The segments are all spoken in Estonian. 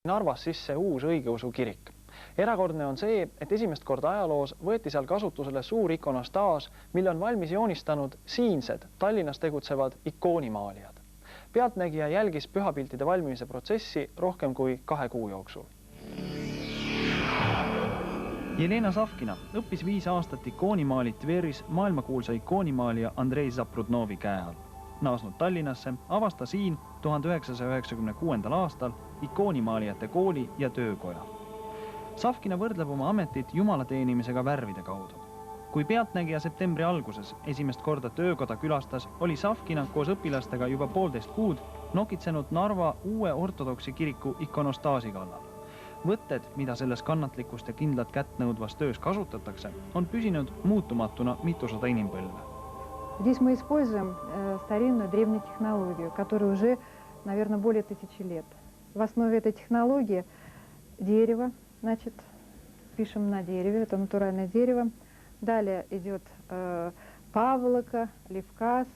Narvas sisse uus õigeusu kirik. Erakordne on see, et esimest korda ajaloos võeti seal kasutusele suur ikonostaas, mille on valmis joonistanud siinsed Tallinnas tegutsevad ikoonimaalijad. Pealtnägija jälgis pühapiltide valmimise protsessi rohkem kui 2 kuu jooksul. Jelena Savkina õppis 5 aastat ikoonimaalit Tveris maailmakuulsa ikoonimaalija Andrei Zaprudnovi käe all. Naasnud Tallinnasse avasta siin 1996. aastal ikoonimaalijate kooli ja töökoja. Savkina võrdleb oma ametit jumala teenimisega värvide kaudu. Kui pealtnägija septembri alguses esimest korda töökoda külastas, oli Savkina koos õpilastega juba 1,5 kuud nokitsenud Narva uue ortodoksi kiriku ikonostaasi kallal. Võtted, mida selles kannatlikust ja kindlat kätt nõudvas töös kasutatakse, on püsinud muutumatuna mitusada inimpõlve. Здесь мы используем старинную древнюю технологию, которая уже, наверное, более 1000 лет. В основе этой технологии дерево, значит, пишем на дереве, это натуральное дерево. Далее идет паволока, левказ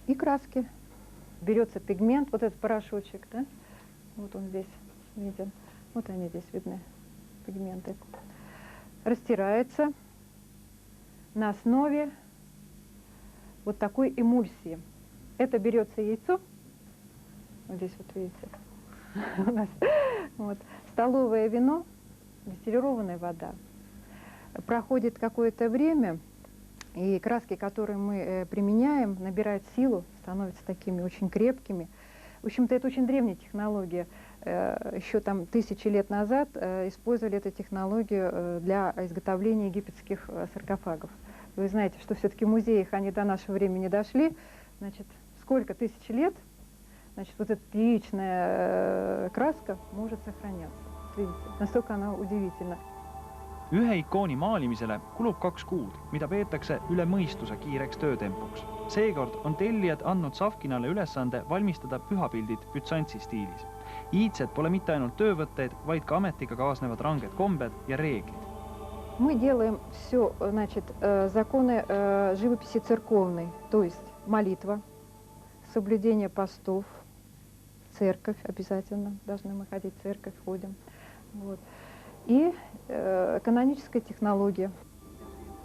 и краски. Берется пигмент, вот этот порошочек, да? Вот он здесь виден. Вот они здесь видны, пигменты. Растирается на основе вот такой эмульсии. Это берется яйцо, вот здесь вот видите, у нас, вот, столовое вино, дистиллированная вода. Проходит какое-то время, и краски, которые мы применяем, набирают силу, становятся такими очень крепкими. В общем-то, это очень древняя технология. Еще там 1000 лет назад использовали эту технологию для изготовления египетских саркофагов. Вы знаете, что все-таки в музеях они до нашего времени дошли. Значит, сколько 1000 лет, значит, вот эта яичная краска может сохраняться. Видите, настолько она удивительна. Ühe ikooni maalimisele kulub 2 kuud, mida peetakse üle mõistuse kiireks töötempuks. Seekord on tellijad andnud Savkinale ülesande valmistada pühapildid Bütsantsi stiilis. Iidsed pole mitte ainult töövõtteid, vaid ka ametiga kaasnevad ranged kombed ja reeglid. Мы делаем все, значит, законы живописи церковной, то есть молитва, соблюдение постов, церковь обязательно, должны мы ходить в церковь, ходим. Вот. И каноническая технология.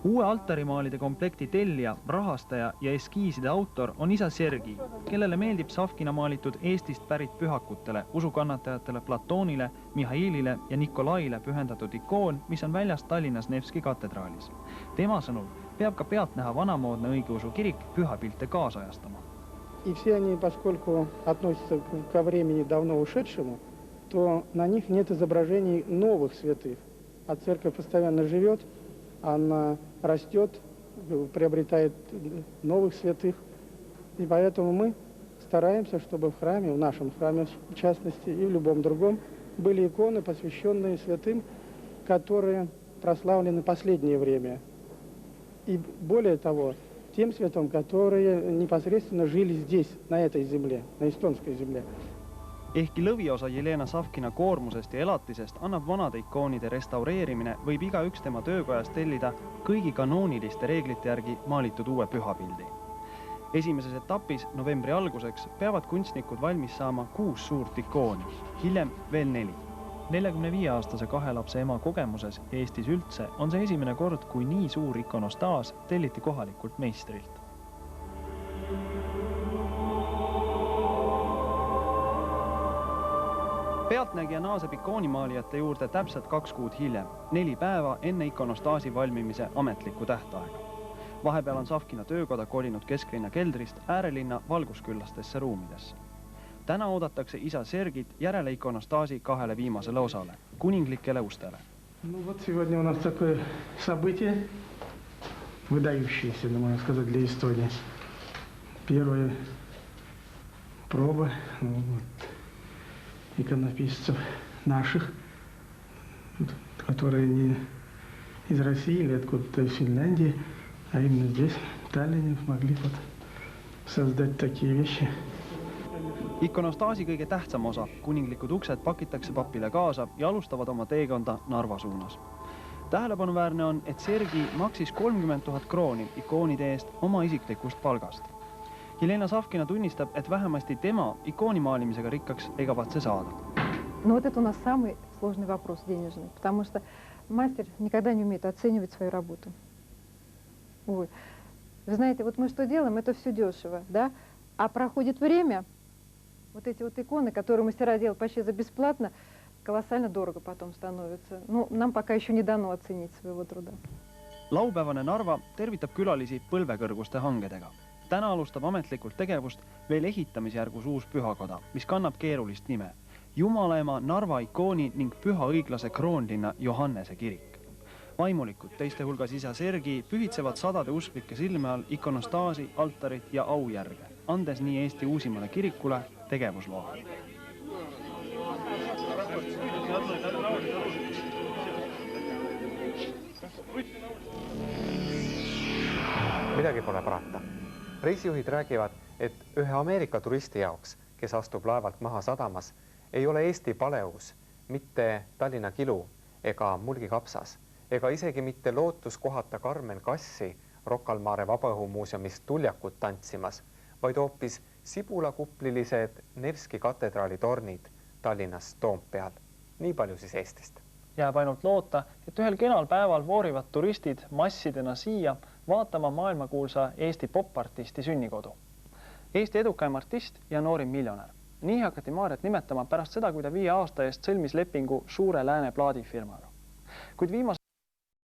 Uue altarimaalide komplekti tellija, rahastaja ja eskiiside autor on isa Sergi, kellele meeldib Savkina maalitud Eestist pärit pühakutele, usukannatajatele Platoonile, Mihhailile ja Nikolaile pühendatud ikoon, mis on väljas Tallinnas Nevski katedraalis. Tema sõnul peab ka pealtnäha vanamoodne õigeusu kirik pühapilte kaasajastama. И все они, поскольку относятся ко времени давно ушедшему, то на них нет изображений новых святых. А церковь постоянно живет, она растет, приобретает новых святых. И поэтому мы стараемся, чтобы в храме, в нашем храме в частности, и в любом другом, были иконы, посвященные святым, которые прославлены последнее время. И более того, тем святым, которые непосредственно жили здесь, на этой земле, на эстонской земле. Ehkki lõviosa Jelena Savkina koormusest ja elatisest annab vanade ikoonide restaureerimine, võib igaüks tema töökojas tellida kõigi kanooniliste reeglite järgi maalitud uue pühapildi. Esimeses etapis novembri alguseks peavad kunstnikud valmis saama 6 suurt ikooni, hiljem veel 4. 45-aastase 2 lapse ema kogemuses Eestis üldse on see esimene kord, kui nii suur ikonostaas telliti kohalikult meistrilt. Pealtnägija naaseb ikoonimaalijate juurde täpselt 2 kuud hiljem, 4 päeva enne ikonostaasi valmimise ametlikku tähtaega. Vahepeal on Savkina töökoda kolinud kesklinna keldrist äärelinna valgusküllastesse ruumidesse. Täna oodatakse isa Sergit järele ikonostaasi 2 viimasele osale, kuninglikele ustele. Ну вот сегодня у нас такое событие, выдающееся, можно сказать, для Эстонии. Первая проба иконописцев наших, которые не из России или откуда-то из Финляндии, а именно здесь, в Таллине, могли вот создать такие вещи. Ikonostaasi kõige tähtsam osa, kuninglikud uksed pakitakse papile kaasa ja alustavad oma teekonda Narva suunas. Tähelepanuväärne on, et Sergi maksis 30 000 krooni ikoonide eest oma isiklikust palgast. Jelena Savkina tunnistab, et vähemasti tema ikoonimaalimisega rikkaks ei kavatse saada. Но вот это у нас самый сложный вопрос денежный, потому что мастер никогда не умеет оценивать свою работу. Вот. Вы знаете, вот мы что делаем, это все дешево, да? А проходит время, вот эти вот иконы, которые мастера делают почти за бесплатно, колоссально дорого потом становится. Ну, нам пока еще не дано оценить своего труда. Laupäevane Narva tervitab külalisi põlvekõrguste hangedega. Täna alustab ametlikult tegevust veel ehitamisjärgus uus pühakoda, mis kannab keerulist nime. Jumalaema Narva ikooni ning püha õiglase kroonlinna Johannese kirik. Vaimulikud, teiste hulgas isa Sergi, pühitsevad sadade usklike silme all ikonostaasi, altarit ja aujärge, andes nii Eesti uusimale kirikule tegevusloa. Midagi pole parata. Reisijuhid räägivad, et ühe Ameerika turisti jaoks, kes astub laevalt maha sadamas, ei ole Eesti paleus, mitte Tallinna Kilu ega Mulgi kapsas, ega isegi mitte lootuskohata Karmen Kassi Rocca al Mare Vabaõhumuuseumist tuljakut tantsimas, vaid hoopis sibulakuplilised Nevski katedraali tornid Tallinnas Toompeal. Nii palju siis Eestist. Jääb ainult loota, et ühel kenal päeval voorivad turistid massidena siia vaatama maailmakuulsa Eesti popartisti sünnikodu. Eesti edukaim artist ja noorim miljonär. Nii hakati Maarjat nimetama pärast seda, kui ta 5 aasta eest sõlmis lepingu suure lääne plaadifirmaga. Kuid viimase